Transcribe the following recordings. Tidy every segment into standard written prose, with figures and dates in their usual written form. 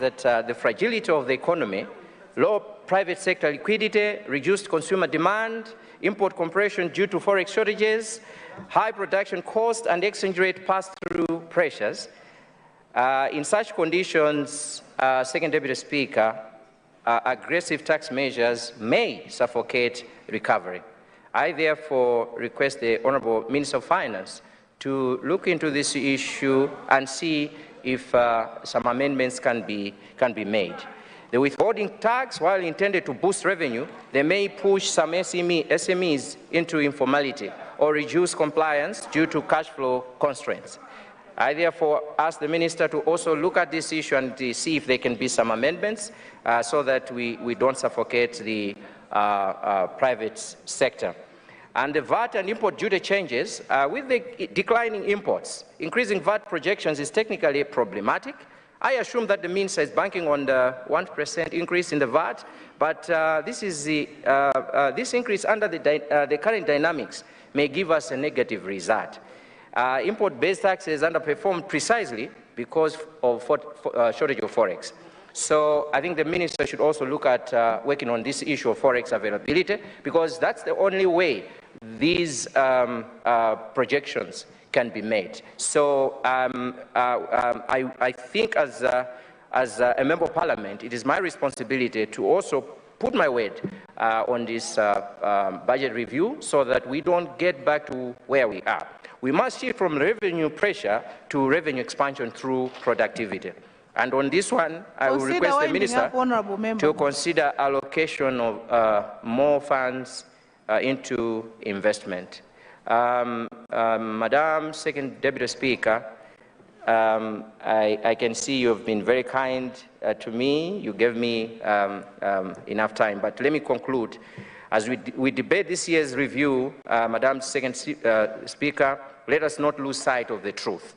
recognize that the fragility of the economy, low private sector liquidity, reduced consumer demand, import compression due to forex shortages, high production cost, and exchange rate pass-through pressures. In such conditions, Second Deputy Speaker, aggressive tax measures may suffocate recovery. I therefore request the Honourable Minister of Finance to look into this issue and see if some amendments can be made. The withholding tax, while intended to boost revenue, they may push some SMEs into informality or reduce compliance due to cash flow constraints. I therefore ask the Minister to also look at this issue and see if there can be some amendments so that we don't suffocate the private sector. And the VAT and import duty changes, with the declining imports, increasing VAT projections is technically problematic. I assume that the Minister is banking on the 1% increase in the VAT, but this increase under the current dynamics may give us a negative result. Import-based taxes underperformed precisely because of shortage of forex. So I think the Minister should also look at working on this issue of forex availability, because that's the only way these projections can be made. So I think as a Member of Parliament, it is my responsibility to also put my weight on this budget review so that we don't get back to where we are. We must shift from revenue pressure to revenue expansion through productivity. And on this one, I will request the Minister to consider allocation of more funds into investment. Madam Second Deputy Speaker, I can see you have been very kind to me. You gave me enough time, but let me conclude. As we debate this year's review, Madam Second Speaker, let us not lose sight of the truth.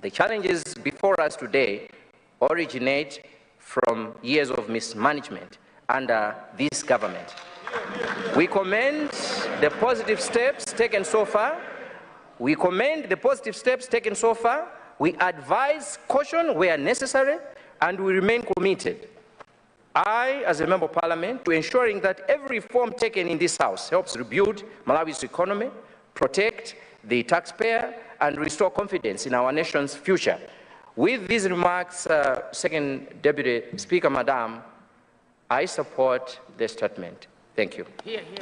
The challenges before us today originate from years of mismanagement under this government. We commend the positive steps taken so far. We advise caution where necessary, and we remain committed, I, as a Member of Parliament, to ensuring that every reform taken in this House helps rebuild Malawi's economy, protect the taxpayer, and restore confidence in our nation's future. With these remarks, Second Deputy Speaker, Madam, I support the statement. Thank you.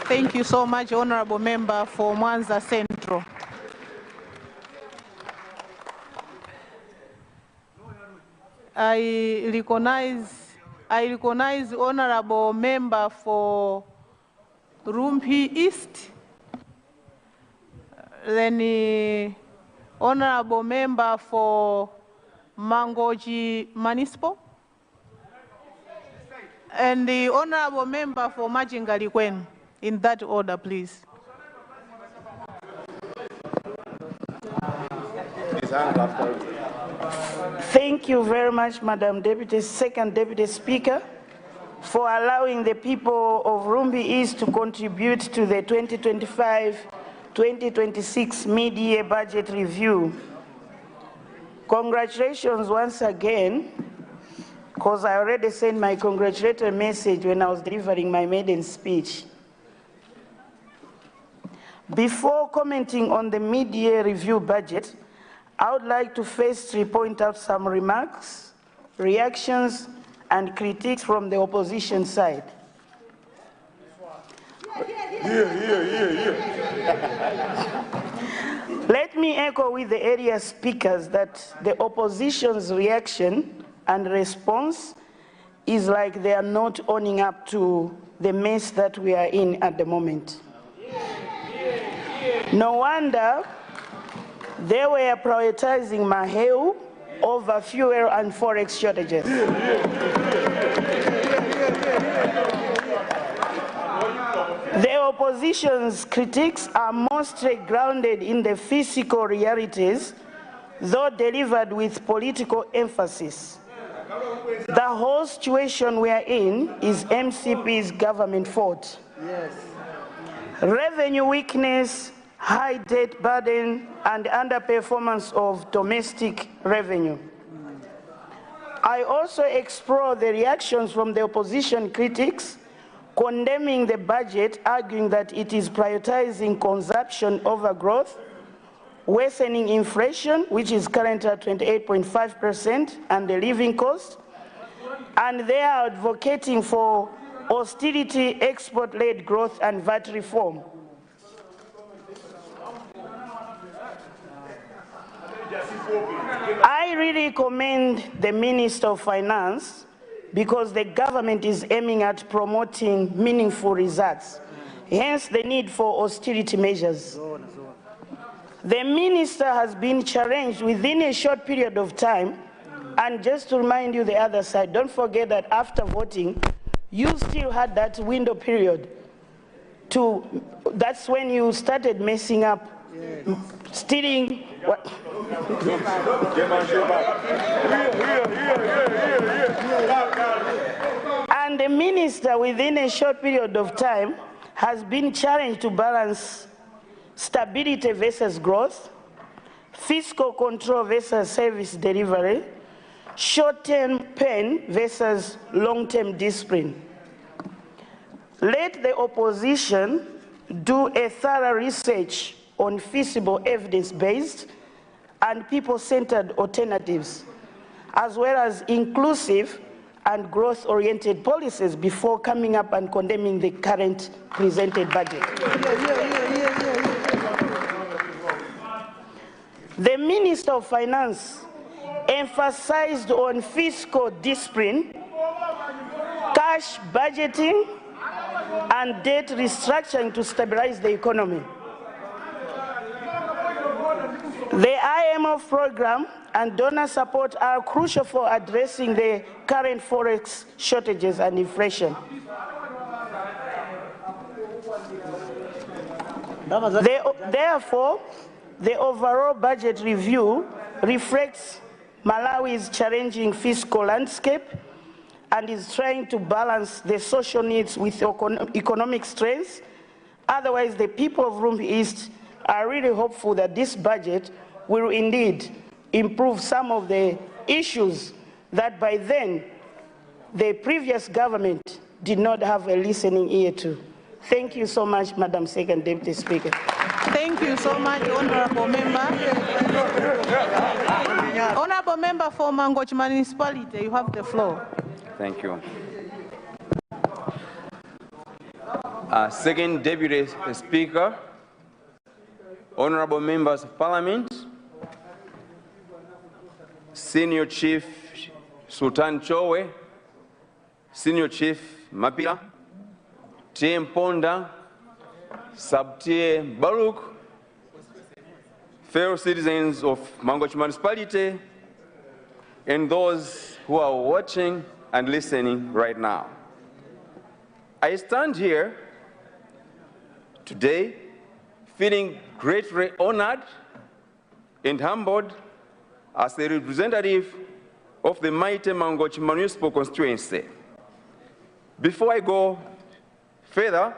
Thank you so much, Honourable Member for Mwanza Central. I recognize Honourable Member for Rumpi East, then Honourable Member for Mangochi Municipal, and the Honourable Member for Majinga Likwen, in that order, please. Thank you very much, Madam Second Deputy Speaker, for allowing the people of Rumbi East to contribute to the 2025-2026 mid-year budget review. Congratulations once again, because I already sent my congratulatory message when I was delivering my maiden speech. Before commenting on the mid-year review budget, I would like to firstly point out some remarks, reactions, and critiques from the opposition side. Let me echo with the area speakers that the opposition's reaction and response is like they are not owning up to the mess that we are in at the moment. No wonder they were prioritizing Maheu over fuel and forex shortages. The opposition's critiques are mostly grounded in the physical realities, though delivered with political emphasis. The whole situation we are in is MCP's government fault. Yes. Revenue weakness, high debt burden, and underperformance of domestic revenue. I also explore the reactions from the opposition critics condemning the budget, arguing that it is prioritizing consumption over growth, worsening inflation, which is currently at 28.5%, and the living cost, and they are advocating for austerity, export-led growth, and VAT reform. I really commend the Minister of Finance because the government is aiming at promoting meaningful results, hence the need for austerity measures. The Minister has been challenged within a short period of time, and just to remind you the other side, don't forget that after voting, you still had that window period that's when you started messing up, stealing. And the minister, within a short period of time, has been challenged to balance stability versus growth, fiscal control versus service delivery, short-term pain versus long-term discipline. Let the opposition do a thorough research on feasible evidence-based and people-centered alternatives, as well as inclusive and growth-oriented policies before coming up and condemning the current presented budget. The Minister of Finance emphasized on fiscal discipline, cash budgeting, and debt restructuring to stabilize the economy. The IMF program and donor support are crucial for addressing the current forex shortages and inflation. Therefore, the overall budget review reflects Malawi's challenging fiscal landscape and is trying to balance the social needs with economic strengths. Otherwise, the people of Rumbi East are really hopeful that this budget will indeed improve some of the issues that by then the previous government did not have a listening ear to. Thank you so much, Madam Second Deputy Speaker. Thank you so much, Honorable Member. Honorable Member for Mangochi Municipality, you have the floor. Thank you. Second Deputy Speaker, Honorable Members of Parliament, Senior Chief Sultan Chowe, Senior Chief Mapila, TM Ponda, Sub-Tier Baruch, fellow citizens of Mangochi Municipality, and those who are watching and listening right now. I stand here today feeling greatly honored and humbled as a representative of the mighty Mangochi Municipal Constituency. Before I go further,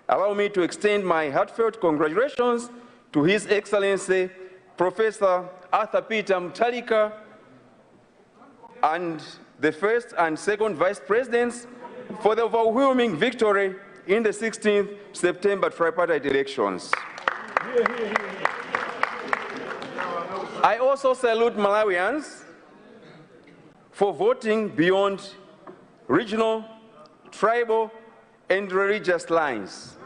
allow me to extend my heartfelt congratulations to His Excellency Professor Arthur Peter Mutharika and the first and second Vice Presidents for the overwhelming victory in the 16th September tripartite elections. I also salute Malawians for voting beyond regional, tribal, and religious lines.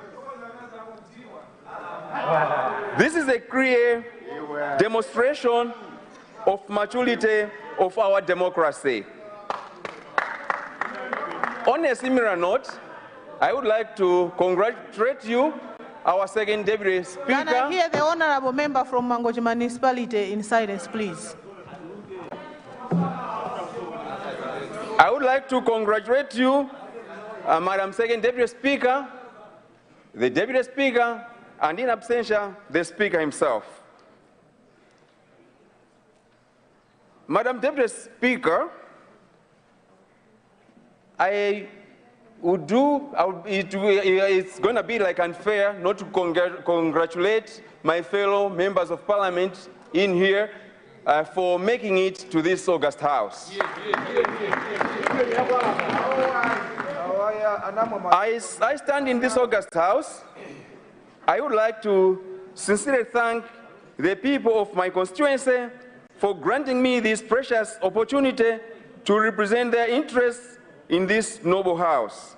This is a clear demonstration of maturity of our democracy. On a similar note, I would like to congratulate you, our second Deputy Speaker. Can I hear the Honorable Member from Mangochi Municipality in silence, please? I would like to congratulate you, Madam Second Deputy Speaker, the Deputy Speaker, and in absentia, the Speaker himself. Madam Deputy Speaker, it's going to be like unfair not to congratulate my fellow members of Parliament in here for making it to this August House. I stand in this August House. I would like to sincerely thank the people of my constituency for granting me this precious opportunity to represent their interests in this noble house.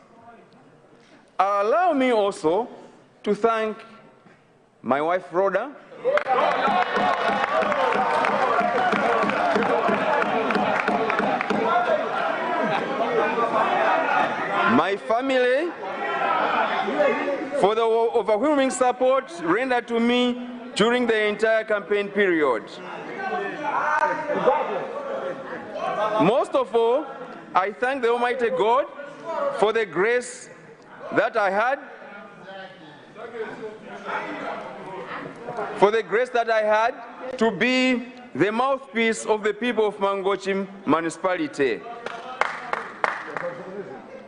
Allow me also to thank my wife, Rhoda, my family, for the overwhelming support rendered to me during the entire campaign period. Most of all, I thank the Almighty God for the grace that I had, to be the mouthpiece of the people of Mangochi municipality.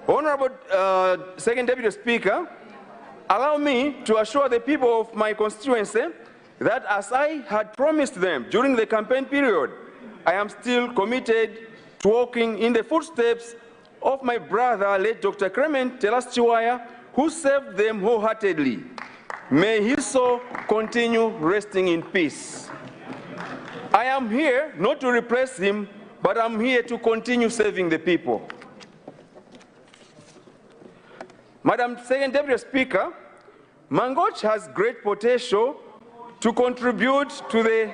Honorable Second Deputy Speaker, allow me to assure the people of my constituency that as I had promised them during the campaign period, I am still committed to walking in the footsteps of my brother, late Dr. Clement Telas Chiwaya, who served them wholeheartedly. May his soul continue resting in peace. I am here not to replace him, but I'm here to continue serving the people. Madam Second Deputy Speaker, Mangochi has great potential to contribute to the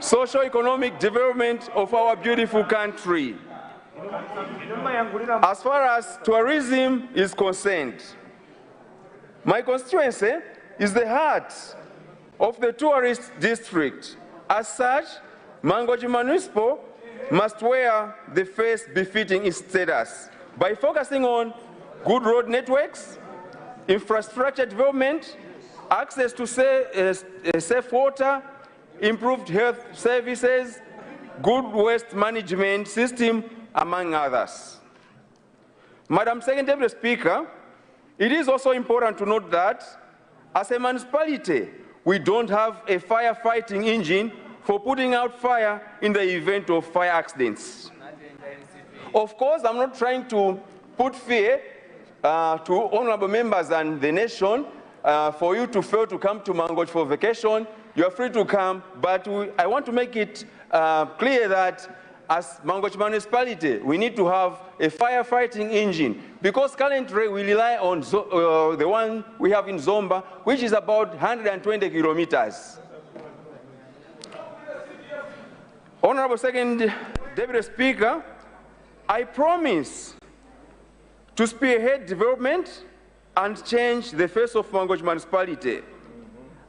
socio-economic development of our beautiful country. As far as tourism is concerned, my constituency is the heart of the tourist district. As such, Mangochi Municipal must wear the face befitting its status by focusing on good road networks, infrastructure development, access to safe water, improved health services, good waste management system, among others. Madam Second Deputy Speaker, it is also important to note that as a municipality, we don't have a firefighting engine for putting out fire in the event of fire accidents. Of course, I'm not trying to put fear to honorable members and the nation for you to fail to come to Mangochi for vacation. You are free to come, but I want to make it clear that as Mangochi municipality, we need to have a firefighting engine, because currently we rely on the one we have in Zomba, which is about 120 kilometers. Honorable Second Deputy Speaker, I promise to spearhead development and change the face of Mangochi municipality.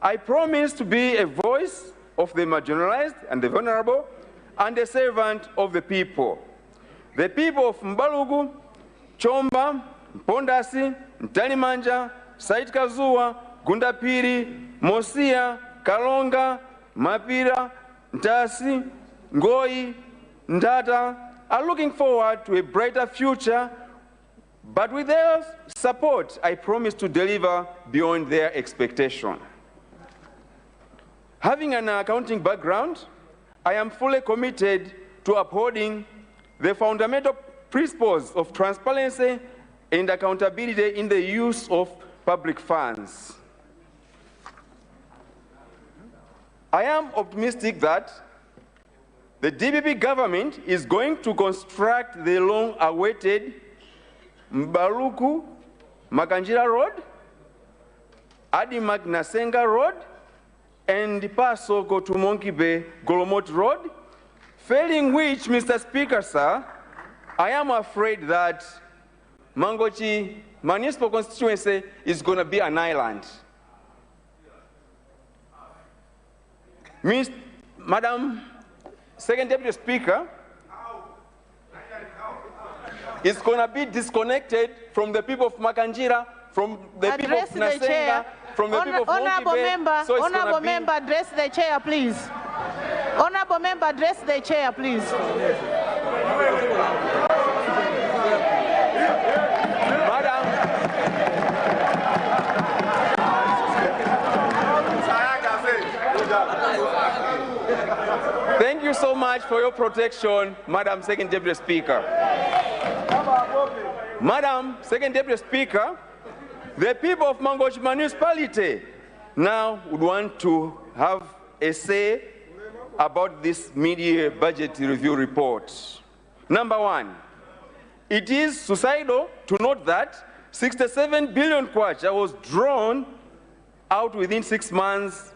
I promise to be a voice of the marginalized and the vulnerable, and a servant of the people. The people of Mbalugu, Chomba, Mpondasi, Ntalimanja, Sait Kazua, Gundapiri, Mosia, Kalonga, Mapira, Ntasi, Ngoi, Ndata are looking forward to a brighter future, but with their support, I promise to deliver beyond their expectation. Having an accounting background, I am fully committed to upholding the fundamental principles of transparency and accountability in the use of public funds. I am optimistic that the DPP government is going to construct the long-awaited Mbaluku Makanjira Road, Adimak Nasenga Road, and Pasoko to Monkey Bay Golomot Road, failing which, Mr. Speaker, sir, I am afraid that Mangochi Municipal Constituency is going to be an island. Madam Second Deputy Speaker, it's going to be disconnected from the people of Makanjira, from the people of Nasenga, from the people of Honorable Monkey Bay. member, So honorable member, address the chair, please. Honorable member, address the chair, please. much for your protection, Madam Second Deputy Speaker. Madam Second Deputy Speaker, the people of Mangochi municipality now would want to have a say about this mid-year budget review report. Number one, it is suicidal to note that 67 billion kwacha was drawn out within 6 months.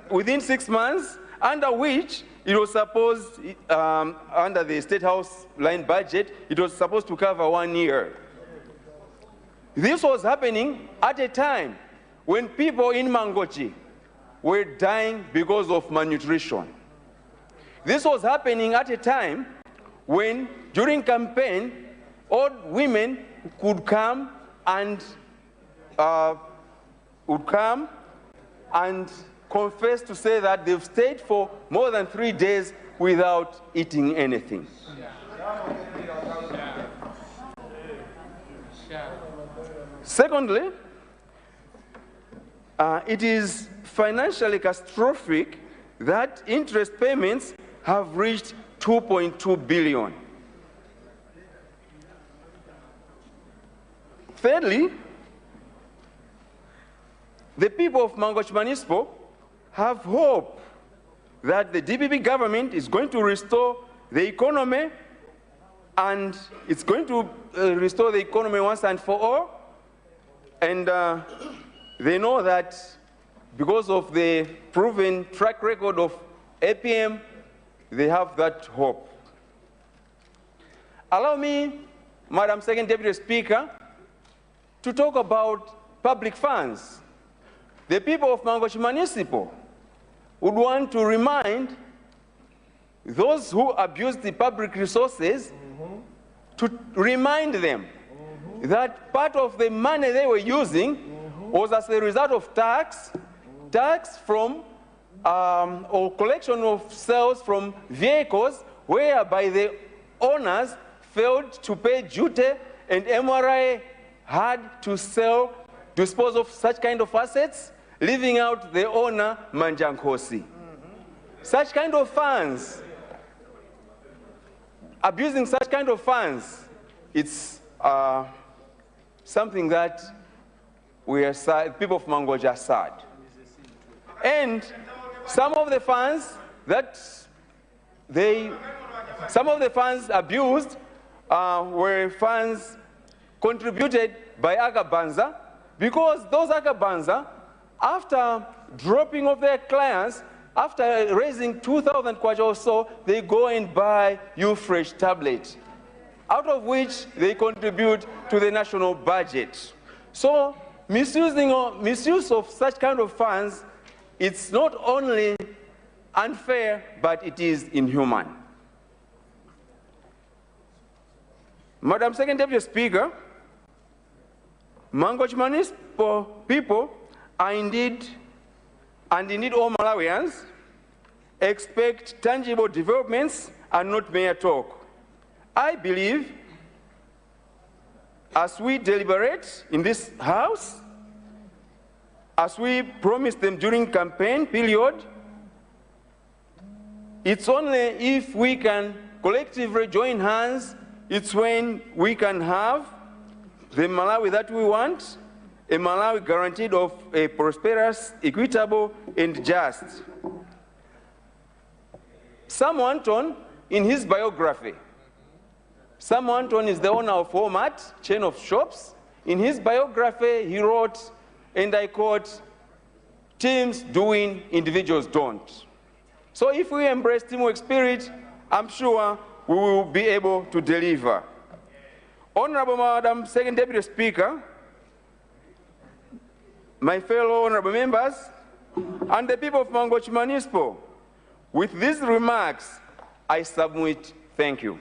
Within 6 months, under which it was supposed, under the State House line budget, it was supposed to cover 1 year. This was happening at a time when people in Mangochi were dying because of malnutrition. This was happening at a time when, during campaign, old women could come and confess to say that they've stayed for more than 3 days without eating anything. Secondly, it is financially catastrophic that interest payments have reached 2.2 billion. Thirdly, the people of Mangochi Municipal have hope that the DPP government is going to restore the economy, and it's going to restore the economy once and for all. And they know that because of the proven track record of APM, they have that hope. Allow me, Madam Second Deputy Speaker, to talk about public funds. The people of Mangochi Municipal would want to remind those who abuse the public resources to remind them that part of the money they were using was as a result of tax from or collection of sales from vehicles whereby the owners failed to pay duty, and MRI had to dispose of such kind of assets, leaving out the owner, Manjankosi. Such kind of funds, abusing such kind of funds, it's something that we are sad, people of Mangochi are sad. And some of the funds abused were funds contributed by Agabanza, because those Agabanza, after dropping off their clients, after raising 2,000 kwacha or so, they go and buy U-Fresh tablets, out of which they contribute to the national budget. So misuse of such kind of funds, it's not only unfair, but it is inhuman. Madam Second Deputy Speaker, Mangochi Municipal people are indeed all Malawians expect tangible developments and not mere talk. I believe, as we deliberate in this House, as we promised them during campaign period, it's only if we can collectively join hands, it's when we can have the Malawi that we want, a Malawi guaranteed of a prosperous, equitable, and just. Sam Wanton, in his biography, Sam Wanton is the owner of Walmart, chain of shops. In his biography, he wrote, and I quote, "Teams doing, individuals don't." So if we embrace teamwork spirit, I'm sure we will be able to deliver. Honorable Madam Second Deputy Speaker, my fellow honorable members, and the people of Mangochi Municipal, with these remarks, I submit thank you.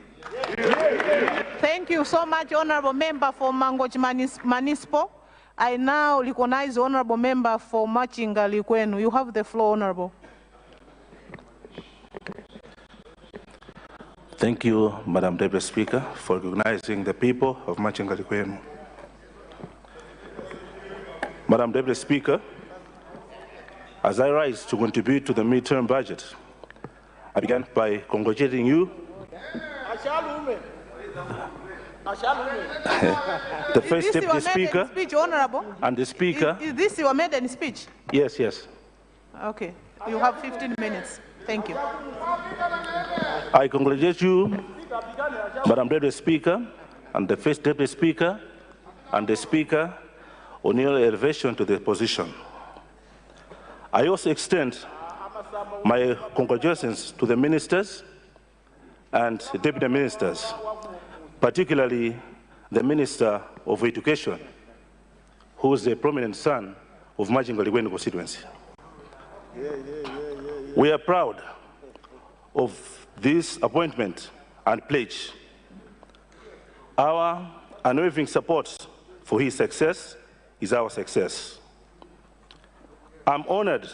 Thank you so much, Honorable Member for Mangochi Municipal. I now recognize the Honorable Member for Machinga Likwenu. You have the floor, Honorable. Thank you, Madam Deputy Speaker, for recognizing the people of Machinga Likwenu. Madam Deputy Speaker, as I rise to contribute to the midterm budget I begin by congratulating you. The first deputy speaker speech, Honorable? and the speaker. Is this your maiden speech? Yes, yes. Okay. You have 15 minutes. Thank you. I congratulate you, Madam Deputy Speaker, and the first deputy speaker, and the speaker on your elevation to the position. I also extend my congratulations to the ministers and deputy ministers, particularly the Minister of Education, who is a prominent son of Machinga Ligwenu constituency. We are proud of this appointment and pledge our unwavering support for his success is our success. I'm honored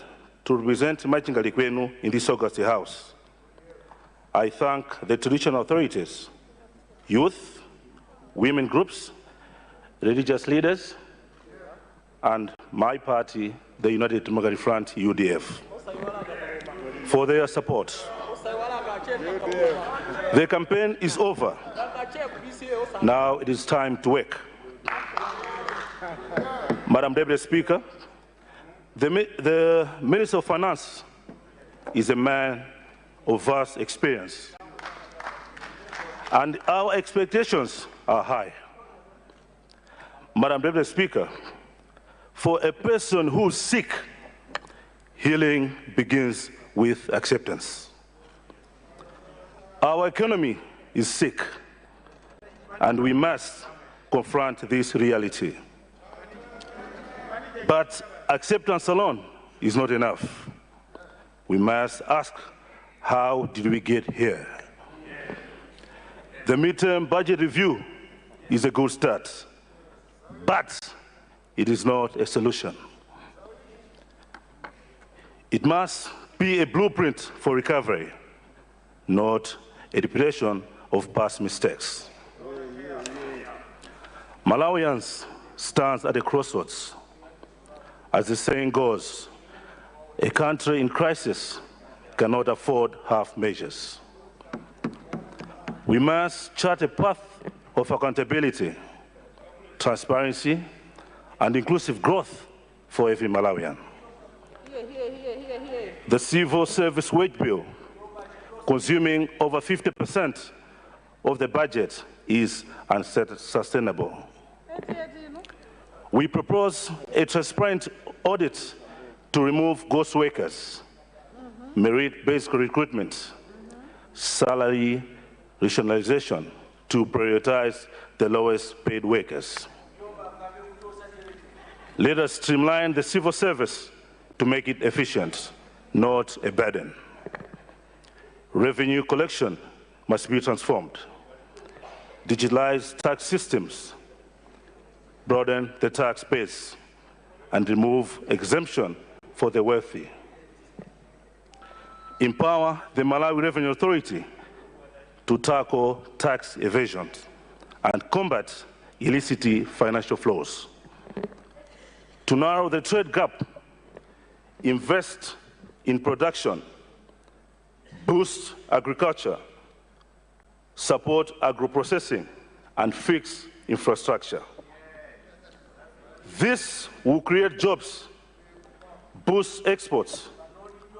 to represent Machinga Ligwenu in this August House. I thank the traditional authorities, youth, women groups, religious leaders, and my party, the United Democratic Front, UDF, for their support. The campaign is over. Now it is time to work. Madam Deputy Speaker, the Minister of Finance is a man of vast experience, and our expectations are high. Madam Deputy Speaker, for a person who's sick, healing begins with acceptance. Our economy is sick, and we must confront this reality. But acceptance alone is not enough. We must ask, how did we get here? The midterm budget review is a good start, but it is not a solution. It must be a blueprint for recovery, not a repetition of past mistakes. Malawians stand at a crossroads. As the saying goes, a country in crisis cannot afford half measures. We must chart a path of accountability, transparency, and inclusive growth for every Malawian. The civil service wage bill, consuming over 50% of the budget, is unsustainable. We propose a transparent audit to remove ghost workers, merit-based recruitment, salary rationalization to prioritize the lowest paid workers. Let us streamline the civil service to make it efficient, not a burden. Revenue collection must be transformed. Digitalize tax systems, broaden the tax base, and remove exemption for the wealthy. Empower the Malawi Revenue Authority to tackle tax evasion and combat illicit financial flows. To narrow the trade gap, invest in production, boost agriculture, support agro-processing, and fix infrastructure. This will create jobs, boost exports,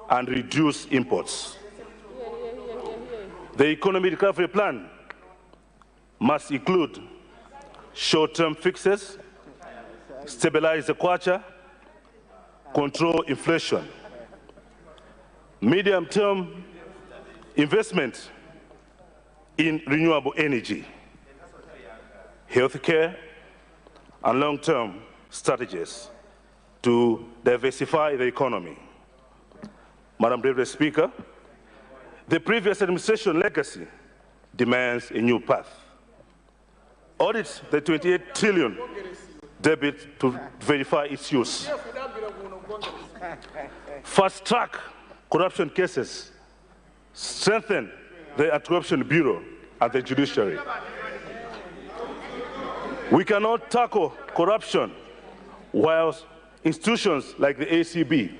and reduce imports. The economic recovery plan must include short-term fixes, stabilize the kwacha, control inflation, medium-term investment in renewable energy, healthcare, and long-term strategies to diversify the economy. Madam Deputy Speaker, the previous administration legacy demands a new path. Audit the 28 trillion debit to verify its use. Fast-track corruption cases. Strengthen the Anti-Corruption Bureau and the judiciary. We cannot tackle corruption while institutions like the ACB,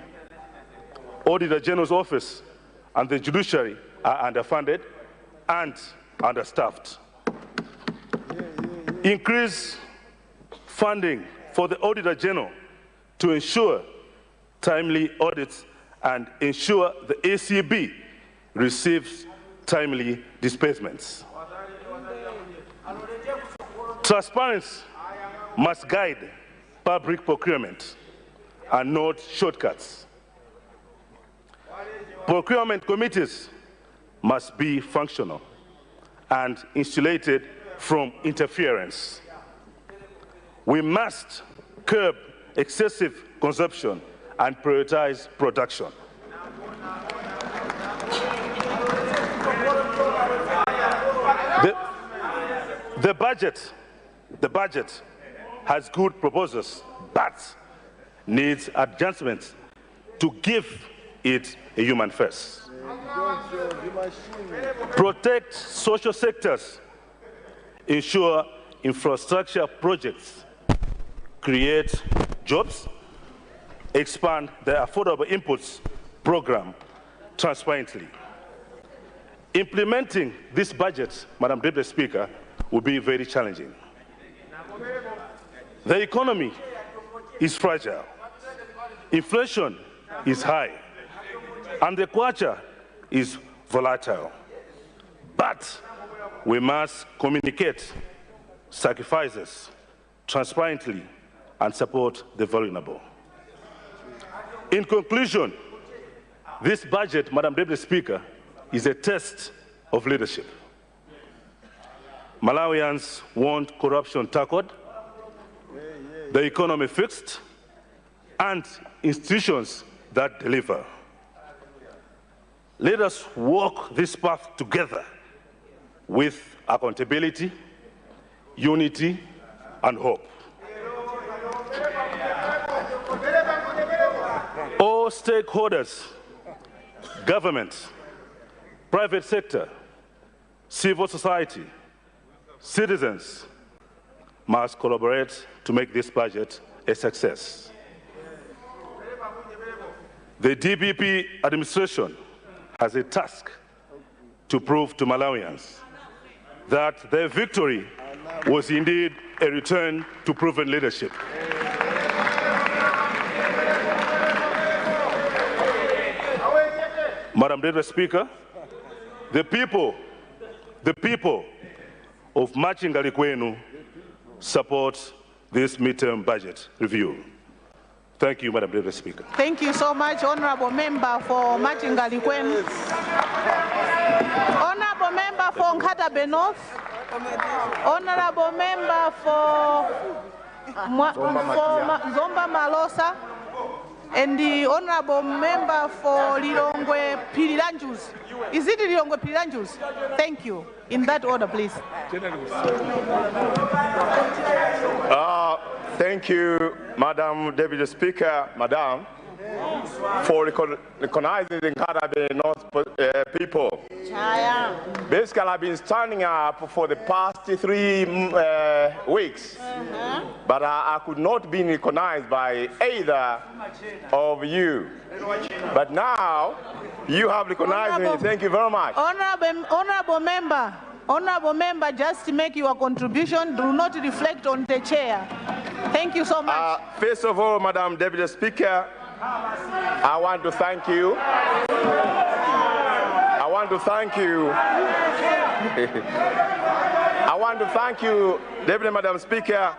Auditor General's Office, and the judiciary are underfunded and understaffed. Increase funding for the Auditor General to ensure timely audits and ensure the ACB receives timely disbursements. Transparency must guide public procurement and not shortcuts. Procurement committees must be functional and insulated from interference. We must curb excessive consumption and prioritize production. The budget has good proposals, but needs adjustments to give it a human face. Protect social sectors, ensure infrastructure projects, create jobs, expand the Affordable Inputs program transparently. Implementing this budget, Madam Deputy Speaker, will be very challenging. The economy is fragile, inflation is high, and the kwacha is volatile. But we must communicate sacrifices transparently and support the vulnerable. In conclusion, this budget, Madam Deputy Speaker, is a test of leadership. Malawians want corruption tackled, the economy fixed, and institutions that deliver. Let us walk this path together with accountability, unity, and hope. All stakeholders, government, private sector, civil society, citizens must collaborate to make this budget a success. The DPP administration has a task to prove to Malawians that their victory was indeed a return to proven leadership. Madam Deputy Speaker, the people of Machinga Likwenu support this midterm budget review. Thank you, Madam Deputy Speaker. Thank you so much, Honorable Member for Machinga Likwenu. Honorable Member for Nkatabe North. Honorable Member for Zomba Malosa. And the Honorable Member for Lilongwe Pirilanjus. Is it Lilongwe Pirilanjus? Thank you. In that order, please. Thank you, Madam Deputy Speaker, Madam, for recognizing the Nkatabe North people. Basically, I've been standing up for the past 3 weeks, but I could not be recognized by either of you. But now, you have recognized me. Thank you very much. Honorable member, just to make your contribution, do not reflect on the chair. Thank you so much. First of all, Madam Deputy Speaker, I want to thank you. I want to thank you, Deputy Madam Speaker.